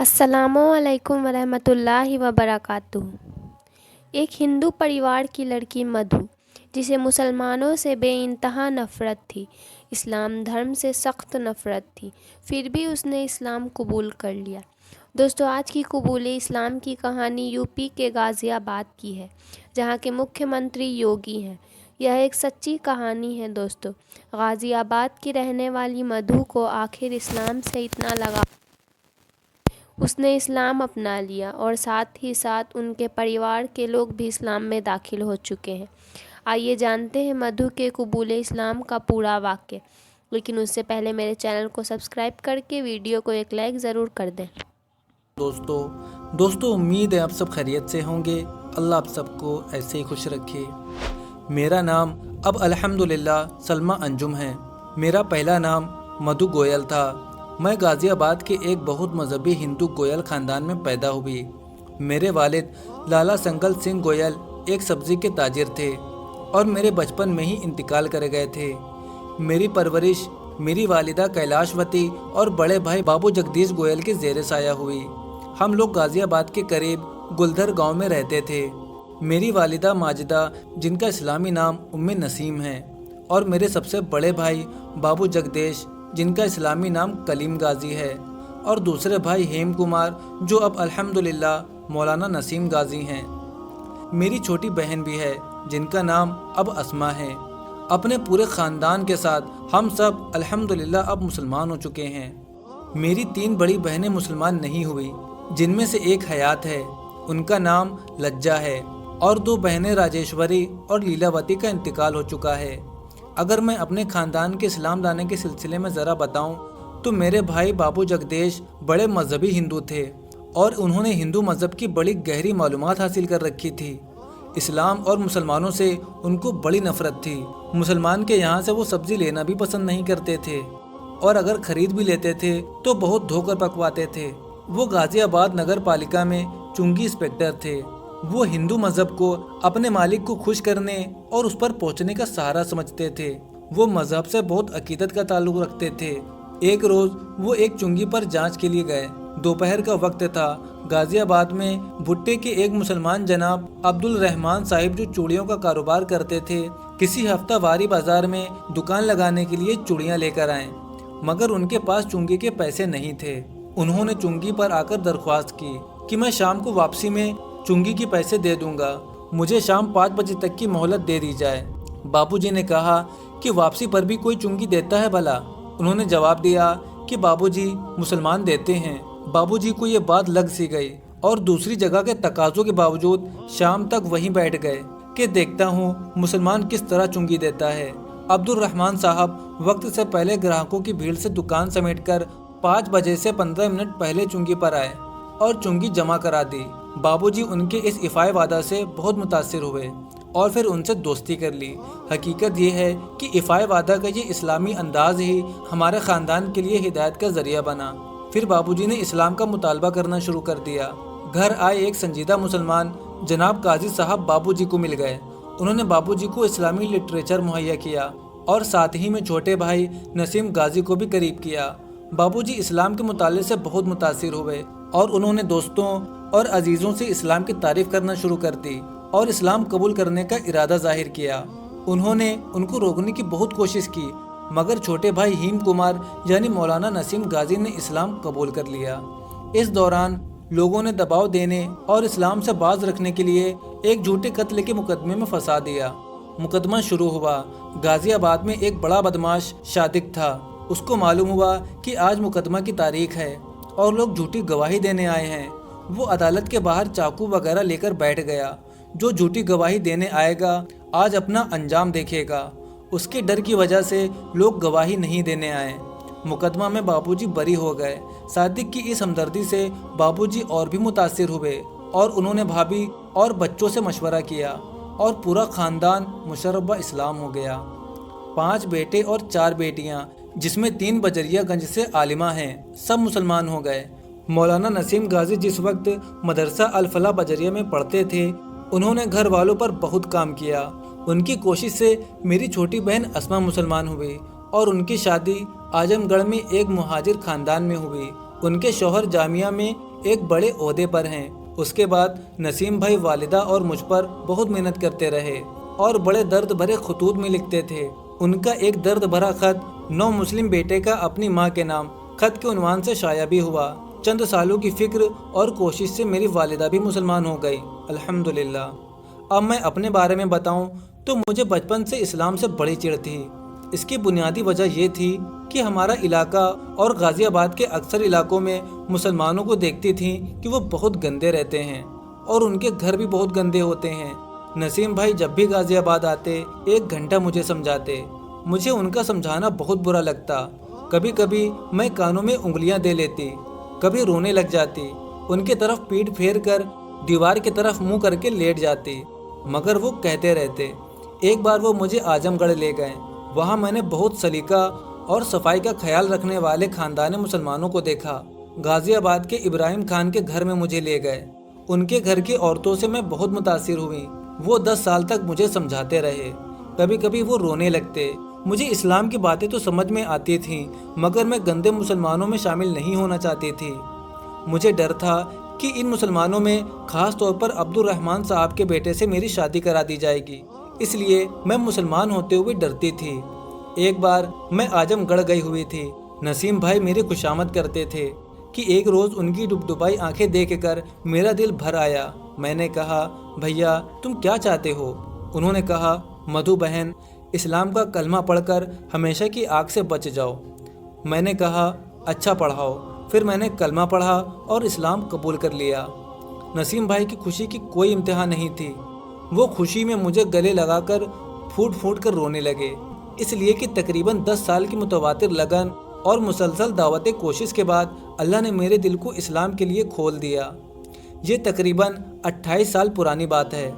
السلام علیکم ورحمۃ اللہ وبرکاتہ۔ ایک ہندو پریوار کی لڑکی مدھو، جسے مسلمانوں سے بے انتہا نفرت تھی، اسلام دھرم سے سخت نفرت تھی، پھر بھی اس نے اسلام قبول کر لیا۔ دوستو، آج کی قبول اسلام کی کہانی یو پی کے غازی آباد کی ہے، جہاں کے مکھیہ منتری یوگی ہیں۔ یہ ایک سچی کہانی ہے دوستو۔ غازی آباد کی رہنے والی مدھو کو آخر اسلام سے اتنا لگا، اس نے اسلام اپنا لیا اور ساتھ ہی ساتھ ان کے پریوار کے لوگ بھی اسلام میں داخل ہو چکے ہیں۔ آئیے جانتے ہیں مدھو کے قبول اسلام کا پورا واقعہ، لیکن اس سے پہلے میرے چینل کو سبسکرائب کر کے ویڈیو کو ایک لائک ضرور کر دیں۔ دوستو امید ہے آپ سب خیریت سے ہوں گے۔ اللہ آپ سب کو ایسے ہی خوش رکھے۔ میرا نام اب الحمدللہ سلمیٰ انجم ہے۔ میرا پہلا نام مدھو گوئل تھا۔ میں غازی آباد کے ایک بہت مذہبی ہندو گوئل خاندان میں پیدا ہوئی۔ میرے والد لالا سنگل سنگھ گوئل ایک سبزی کے تاجر تھے اور میرے بچپن میں ہی انتقال کر گئے تھے۔ میری پرورش میری والدہ کیلاش وتی اور بڑے بھائی بابو جگدیش گوئل کے زیر سایہ ہوئی۔ ہم لوگ غازی آباد کے قریب گلدھر گاؤں میں رہتے تھے۔ میری والدہ ماجدہ، جن کا اسلامی نام ام نسیم ہے، اور میرے سب سے بڑے بھائی بابو جگدیش، جن کا اسلامی نام کلیم غازی ہے، اور دوسرے بھائی ہیم کمار، جو اب الحمدللہ مولانا نسیم غازی ہیں۔ میری چھوٹی بہن بھی ہے، جن کا نام اب اسماء ہے۔ اپنے پورے خاندان کے ساتھ ہم سب الحمدللہ اب مسلمان ہو چکے ہیں۔ میری 3 بڑی بہنیں مسلمان نہیں ہوئی، جن میں سے ایک حیات ہے، ان کا نام لجا ہے، اور 2 بہنیں راجیشوری اور لیلاوتی کا انتقال ہو چکا ہے۔ اگر میں اپنے خاندان کے اسلام لانے کے سلسلے میں ذرا بتاؤں تو میرے بھائی بابو جگدیش بڑے مذہبی ہندو تھے اور انہوں نے ہندو مذہب کی بڑی گہری معلومات حاصل کر رکھی تھی۔ اسلام اور مسلمانوں سے ان کو بڑی نفرت تھی۔ مسلمان کے یہاں سے وہ سبزی لینا بھی پسند نہیں کرتے تھے، اور اگر خرید بھی لیتے تھے تو بہت دھو کر پکواتے تھے۔ وہ غازی آباد نگر پالیکا میں چنگی انسپکٹر تھے۔ وہ ہندو مذہب کو اپنے مالک کو خوش کرنے اور اس پر پہنچنے کا سہارا سمجھتے تھے۔ وہ مذہب سے بہت عقیدت کا تعلق رکھتے تھے۔ ایک روز وہ ایک چنگی پر جانچ کے لیے گئے۔ دوپہر کا وقت تھا۔ غازی آباد میں بھٹے کے ایک مسلمان جناب عبد الرحمان صاحب، جو چوڑیوں کا کاروبار کرتے تھے، کسی ہفتہ واری بازار میں دکان لگانے کے لیے چوڑیاں لے کر آئے، مگر ان کے پاس چنگی کے پیسے نہیں تھے۔ انہوں نے چنگی پر آ کر درخواست کی کہ میں شام کو واپسی میں چنگی کے پیسے دے دوں گا، مجھے شام 5 بجے تک کی مہلت دے دی جائے۔ بابو جی نے کہا کہ واپسی پر بھی کوئی چنگی دیتا ہے بھلا؟ انہوں نے جواب دیا کہ بابو جی مسلمان دیتے ہیں۔ بابو جی کو یہ بات لگ سی گئی اور دوسری جگہ کے تقاضوں کے باوجود شام تک وہیں بیٹھ گئے کہ دیکھتا ہوں مسلمان کس طرح چنگی دیتا ہے۔ عبد الرحمان صاحب وقت سے پہلے گراہکوں کی بھیڑ سے دکان سمیٹ کر 5 بجے سے 15 منٹ پہلے چنگی پر آئے اور چنگی جمع کرا دی۔ بابو جی ان کے اس ایفائے وعدہ سے بہت متاثر ہوئے اور پھر ان سے دوستی کر لی۔ حقیقت یہ ہے کہ ایفائے وعدہ کا یہ اسلامی انداز ہی ہمارے خاندان کے لیے ہدایت کا ذریعہ بنا۔ پھر بابو جی نے اسلام کا مطالبہ کرنا شروع کر دیا۔ گھر آئے ایک سنجیدہ مسلمان جناب قاضی صاحب بابو جی کو مل گئے۔ انہوں نے بابو جی کو اسلامی لٹریچر مہیا کیا اور ساتھ ہی میں چھوٹے بھائی نسیم غازی کو بھی قریب کیا۔ بابو جی اسلام کے مطالعے سے بہت متاثر ہوئے اور انہوں نے دوستوں اور عزیزوں سے اسلام کی تعریف کرنا شروع کر دی اور اسلام قبول کرنے کا ارادہ ظاہر کیا۔ انہوں نے ان کو روکنے کی بہت کوشش کی، مگر چھوٹے بھائی ہیم کمار یعنی مولانا نسیم غازی نے اسلام قبول کر لیا۔ اس دوران لوگوں نے دباؤ دینے اور اسلام سے باز رکھنے کے لیے ایک جھوٹے قتل کے مقدمے میں پھنسا دیا۔ مقدمہ شروع ہوا۔ غازی آباد میں ایک بڑا بدماش صادق تھا۔ اس کو معلوم ہوا کہ آج مقدمہ کی تاریخ ہے اور لوگ جھوٹی گواہی دینے آئے ہیں۔ وہ عدالت کے باہر چاقو وغیرہ لے کر بیٹھ گیا۔ جو جھوٹی گواہی دینے آئے گا آج اپنا انجام دیکھے گا۔ اس کے ڈر کی وجہ سے لوگ گواہی نہیں دینے آئے۔ مقدمہ میں بابو جی بری ہو گئے۔ صادق کی اس ہمدردی سے بابو جی اور بھی متاثر ہوئے اور انہوں نے بھابھی اور بچوں سے مشورہ کیا اور پورا خاندان مشربہ اسلام ہو گیا۔ 5 بیٹے اور 4 بیٹیاں، جس میں 3 بجریا گنج سے عالمہ ہیں، سب مسلمان ہو گئے۔ مولانا نسیم غازی جس وقت مدرسہ الفلاح بجریا میں پڑھتے تھے، انہوں نے گھر والوں پر بہت کام کیا۔ ان کی کوشش سے میری چھوٹی بہن اسماء مسلمان ہوئی اور ان کی شادی اعظم گڑھ میں ایک مہاجر خاندان میں ہوئی۔ ان کے شوہر جامعہ میں एक बड़े ओहदे पर हैं। उसके बाद नसीम भाई वालिदा और मुझ पर बहुत मेहनत करते रहे और बड़े दर्द भरे खतूत में लिखते थे। उनका एक दर्द भरा खत नौ मुस्लिम बेटे का अपनी माँ के नाम खत के उन्वान से शाया भी हुआ। चंद सालों की फिक्र और कोशिश से मेरी वालिदा भी मुसलमान हो गई, अल्हम्दुलिल्लाह। अब मैं अपने बारे में बताऊं तो मुझे बचपन से इस्लाम से बड़ी चिढ़ थी। इसकी बुनियादी वजह ये थी कि हमारा इलाका और गाज़ियाबाद के अक्सर इलाकों में मुसलमानों को देखती थी कि वो बहुत गंदे रहते हैं और उनके घर भी बहुत गंदे होते हैं। नसीम भाई जब भी गाज़ियाबाद आते 1 घंटा मुझे समझाते। मुझे उनका समझाना बहुत बुरा लगता। कभी कभी मैं कानों में उंगलियां दे लेती, कभी रोने लग जाती, उनके तरफ पीठ फेर कर दीवार की तरफ मुंह करके लेट जाती, मगर वो कहते रहते। एक बार वो मुझे आजमगढ़ ले गए। वहाँ मैंने बहुत सलीका और सफाई का ख्याल रखने वाले खानदानी मुसलमानों को देखा। गाज़ियाबाद के इब्राहिम खान के घर में मुझे ले गए। उनके घर की औरतों से मैं बहुत मुतासिर हुई। वो 10 साल तक मुझे समझाते रहे। कभी कभी वो रोने लगते। मुझे इस्लाम की बातें तो समझ में आती थीं, मगर मैं गंदे मुसलमानों में शामिल नहीं होना चाहती थी। मुझे डर था कि इन मुसलमानों में ख़ास तौर पर अब्दुल रहमान साहब के बेटे से मेरी शादी करा दी जाएगी, इसलिए मैं मुसलमान होते हुए डरती थी। एक बार मैं आजमगढ़ गई हुई थी। नसीम भाई मेरी खुशामद करते थे कि एक रोज़ उनकी डुबडुबाई आंखें देखकर मेरा दिल भर आया। मैंने कहा, भैया तुम क्या चाहते हो? उन्होंने कहा, मधु बहन, इस्लाम का कलमा पढ़कर हमेशा की आग से बच जाओ। मैंने कहा, अच्छा पढ़ाओ। फिर मैंने कलमा पढ़ा और इस्लाम कबूल कर लिया। नसीम भाई की खुशी की कोई इम्तिहान नहीं थी। वो खुशी में मुझे गले लगाकर फूट फूट कर रोने लगे, इसलिए कि तकरीबन 10 साल की मुतवातिर लगन और मुसलसल दावत कोशिश के बाद अल्लाह ने मेरे दिल को इस्लाम के लिए खोल दिया। ये तकरीबन 28 साल पुरानी बात है।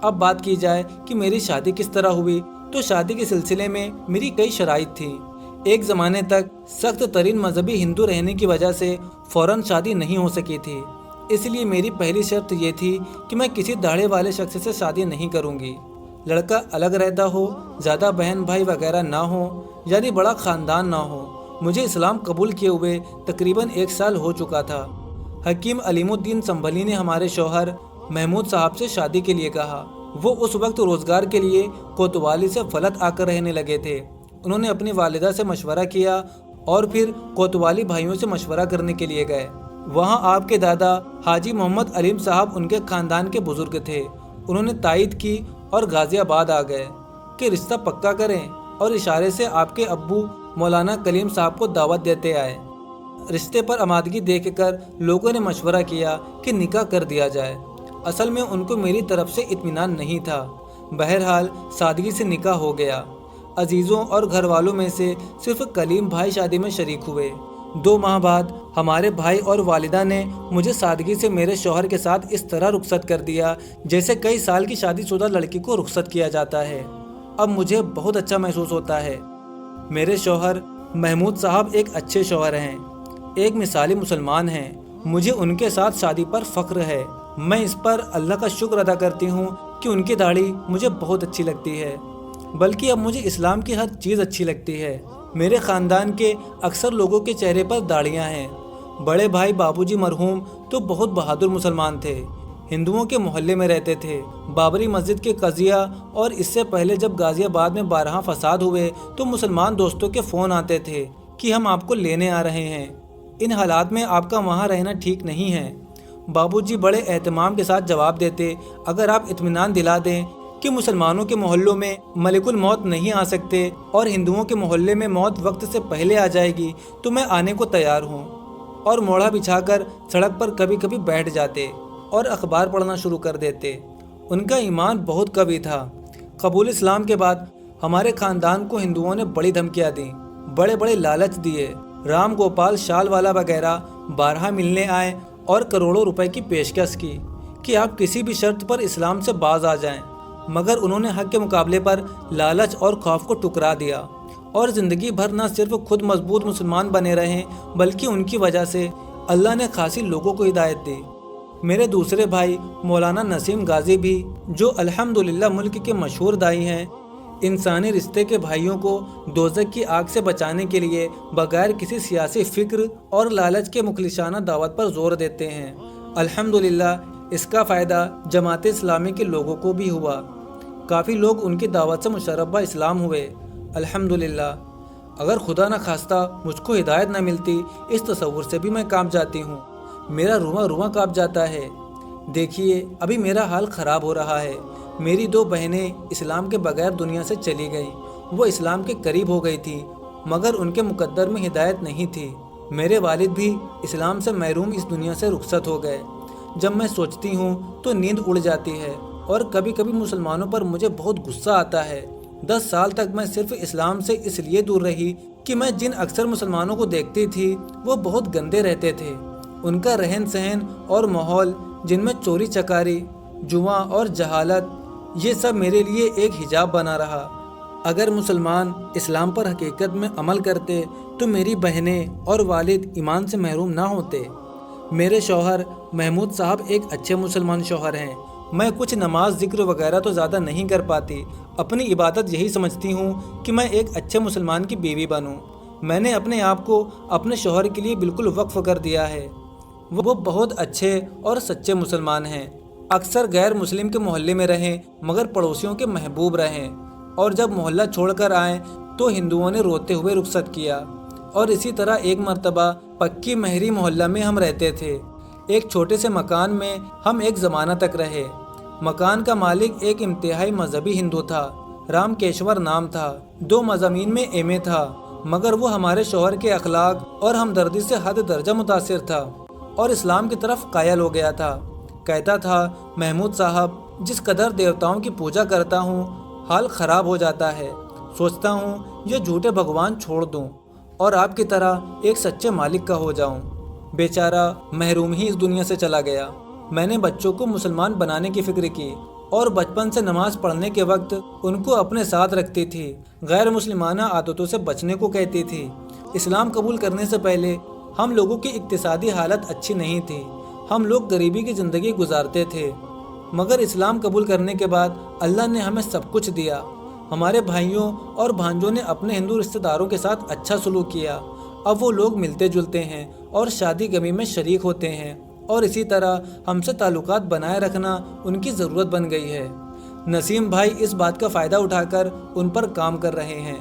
अब बात की जाए कि मेरी शादी किस तरह हुई, तो शादी के सिलसिले में मेरी कई शराइत थी। एक ज़माने तक सख्त तरीन मजहबी हिंदू रहने की वजह से फ़ौरन शादी नहीं हो सकी थी, इसलिए मेरी पहली शर्त ये थी कि मैं किसी दाढ़े वाले शख्स से शादी नहीं करूँगी। लड़का अलग रहता हो, ज़्यादा बहन भाई वगैरह ना हो, यानी बड़ा ख़ानदान ना हो। मुझे इस्लाम कबूल किए हुए तकरीबन 1 साल हो चुका था। हकीम अलीमुद्दीन संभली ने हमारे शौहर महमूद साहब से शादी के लिए कहा। वो उस वक्त रोज़गार के लिए कोतवाली से फलत आकर रहने लगे थे। उन्होंने अपनी वालिदा से मशवरा किया और फिर कोतवाली भाइयों से मशवरा करने के लिए गए। वहाँ आपके दादा हाजी मोहम्मद अलीम साहब उनके ख़ानदान के बुज़ुर्ग थे। उन्होंने तायद की और गाज़ियाबाद आ गए कि रिश्ता पक्का करें, और इशारे से आपके अब्बू मौलाना कलीम साहब को दावत देते आए। रिश्ते पर आमादगी देखकर लोगों ने मशवरा किया कि निकाह कर दिया जाए। असल में उनको मेरी तरफ से इत्मीनान नहीं था। बहरहाल सादगी से निकाह हो गया। अजीज़ों और घर वालों में से सिर्फ कलीम भाई शादी में शरीक हुए। 2 माह बाद हमारे भाई और वालिदा ने मुझे सादगी से मेरे शौहर के साथ इस तरह रुखसत कर दिया जैसे कई साल की शादीशुदा लड़की को रुखसत किया जाता है। अब मुझे बहुत अच्छा महसूस होता है। मेरे शौहर महमूद साहब एक अच्छे शौहर हैं, एक मिसाली मुसलमान हैं। मुझे उनके साथ शादी पर फ़ख्र है। मैं इस पर अल्लाह का शुक्र अदा करती हूँ कि उनकी दाढ़ी मुझे बहुत अच्छी लगती है, बल्कि अब मुझे इस्लाम की हर चीज़ अच्छी लगती है। मेरे ख़ानदान के अक्सर लोगों के चेहरे पर दाढ़ियाँ हैं। बड़े भाई बाबूजी मरहूम तो बहुत बहादुर मुसलमान थे। हिंदुओं के मोहल्ले में रहते थे। बाबरी मस्जिद के कज़िया और इससे पहले जब गाज़ियाबाद में 12 फसाद हुए तो मुसलमान दोस्तों के फ़ोन आते थे कि हम आपको लेने आ रहे हैं। इन हालात में आपका वहाँ रहना ठीक नहीं है। बाबूजी बड़े एहतमाम के साथ जवाब देते, अगर आप इत्मीनान दिला दें कि मुसलमानों के मोहल्लों में मलिकुल मौत नहीं आ सकते और हिंदुओं के मोहल्ले में मौत वक्त से पहले आ जाएगी तो मैं आने को तैयार हूँ। और मोड़ा बिछाकर सड़क पर कभी कभी बैठ जाते और अखबार पढ़ना शुरू कर देते। उनका ईमान बहुत कवी था। कबूल इस्लाम के बाद हमारे ख़ानदान को हिंदुओं ने बड़ी धमकियाँ दी, बड़े बड़े लालच दिए। राम गोपाल शालवाला वगैरह 12 मिलने आए और करोड़ों रुपए की पेशकश की कि आप किसी भी शर्त पर इस्लाम से बाज आ जाएं। मगर उन्होंने हक के मुकाबले पर लालच और खौफ को ठुकरा दिया और ज़िंदगी भर न सिर्फ खुद मजबूत मुसलमान बने रहे, बल्कि उनकी वजह से अल्लाह ने खासी लोगों को हिदायत दी। मेरे दूसरे भाई मौलाना नसीम गाजी भी, जो अल्हम्दुलिल्लाह मुल्क के मशहूर दाई हैं, इंसानी रिश्ते के भाइयों को दोज़ख की आग से बचाने के लिए बगैर किसी सियासी फ़िक्र और लालच के मुखलिसाना दावत पर जोर देते हैं। अल्हम्दुलिल्लाह इसका फ़ायदा जमात इस्लामी के लोगों को भी हुआ। काफ़ी लोग उनकी दावत से मुशर्रफ इस्लाम हुए। अल्हम्दुलिल्लाह। अगर खुदा न खास्ता मुझको हिदायत न मिलती, इस तसव्वुर से भी मैं कांप जाती हूँ। मेरा रुआं रुआं कांप जाता है। देखिए अभी मेरा हाल ख़राब हो रहा है। मेरी 2 बहनें इस्लाम के बगैर दुनिया से चली गईं। वो इस्लाम के करीब हो गई थी, मगर उनके मुकद्दर में हिदायत नहीं थी। मेरे वालिद भी इस्लाम से महरूम इस दुनिया से रुखसत हो गए। जब मैं सोचती हूँ तो नींद उड़ जाती है और कभी कभी मुसलमानों पर मुझे बहुत गुस्सा आता है। 10 साल तक मैं सिर्फ इस्लाम से इसलिए दूर रही कि मैं जिन अक्सर मुसलमानों को देखती थी वो बहुत गंदे रहते थे। उनका रहन सहन और माहौल, जिनमें चोरी चकारी, जुआ और जहालत, ये सब मेरे लिए एक हिजाब बना रहा। अगर मुसलमान इस्लाम पर हकीकत में अमल करते तो मेरी बहनें और वालिद ईमान से महरूम ना होते। मेरे शौहर महमूद साहब एक अच्छे मुसलमान शौहर हैं। मैं कुछ नमाज ज़िक्र वगैरह तो ज़्यादा नहीं कर पाती। अपनी इबादत यही समझती हूँ कि मैं एक अच्छे मुसलमान की बीवी बनूँ। मैंने अपने आप को अपने शौहर के लिए बिल्कुल वक्फ कर दिया है। वो बहुत अच्छे और सच्चे मुसलमान हैं। अक्सर गैर मुस्लिम के मोहल्ले में रहें मगर पड़ोसियों के महबूब रहें, और जब मोहल्ला छोड़कर आए तो हिंदुओं ने रोते हुए रुखसत किया। और इसी तरह एक मर्तबा पक्की महरी मोहल्ला में हम रहते थे। एक छोटे से मकान में हम एक ज़माना तक रहे। मकान का मालिक एक इंतहाई मजहबी हिंदू था। रामकेश्वर नाम था। 2 मज़ामीन में एमए था, मगर वो हमारे शौहर के अखलाक और हमदर्दी से हद दर्जा मुतासिर था और इस्लाम की तरफ कायल हो गया था। कहता था, महमूद साहब, जिस कदर देवताओं की पूजा करता हूँ हाल ख़राब हो जाता है। सोचता हूँ ये झूठे भगवान छोड़ दूँ और आपकी तरह एक सच्चे मालिक का हो जाऊँ। बेचारा महरूम ही इस दुनिया से चला गया। मैंने बच्चों को मुसलमान बनाने की फ़िक्र की और बचपन से नमाज पढ़ने के वक्त उनको अपने साथ रखती थी। गैर मुस्लिमाना आदतों से बचने को कहती थी। इस्लाम कबूल करने से पहले हम लोगों की इक्तिसादी हालत अच्छी नहीं थी। हम लोग गरीबी की ज़िंदगी गुजारते थे, मगर इस्लाम कबूल करने के बाद अल्लाह ने हमें सब कुछ दिया। हमारे भाइयों और भांजों ने अपने हिंदू रिश्तेदारों के साथ अच्छा सलूक किया। अब वो लोग मिलते जुलते हैं और शादी गमी में शरीक होते हैं, और इसी तरह हमसे ताल्लुकात बनाए रखना उनकी ज़रूरत बन गई है। नसीम भाई इस बात का फ़ायदा उठाकर उन पर काम कर रहे हैं।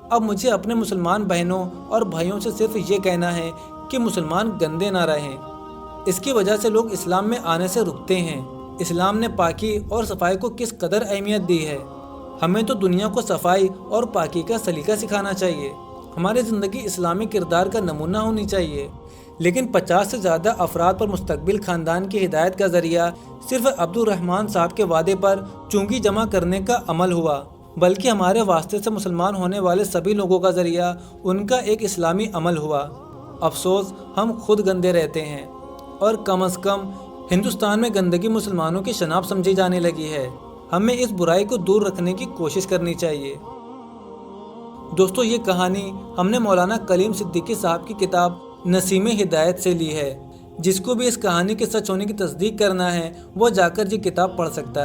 अब मुझे अपने मुसलमान बहनों और भाइयों से सिर्फ ये कहना है कि मुसलमान गंदे ना रहें। इसकी वजह से लोग इस्लाम में आने से रुकते हैं। इस्लाम ने पाकी और सफाई को किस कदर अहमियत दी है। हमें तो दुनिया को सफाई और पाकी का सलीका सिखाना चाहिए। हमारी ज़िंदगी इस्लामी किरदार का नमूना होनी चाहिए। लेकिन 50 से ज़्यादा अफराद पर मुस्तकबिल ख़ानदान की हिदायत का ज़रिया सिर्फ अब्दुल रहमान साहब के वादे पर चुंगी जमा करने का अमल हुआ, बल्कि हमारे वास्ते से मुसलमान होने वाले सभी लोगों का ज़रिया उनका एक इस्लामी अमल हुआ। अफसोस हम खुद गंदे रहते हैं, और कम अज़ कम हिंदुस्तान में गंदगी मुसलमानों की शनाख्त समझी जाने लगी है। हमें इस बुराई को दूर रखने की कोशिश करनी चाहिए। दोस्तों, ये कहानी हमने मौलाना कलीम सिद्दीकी साहब की किताब नसीम हिदायत से ली है। जिसको भी इस कहानी के सच होने की तस्दीक करना है वो जाकर ये किताब पढ़ सकता है।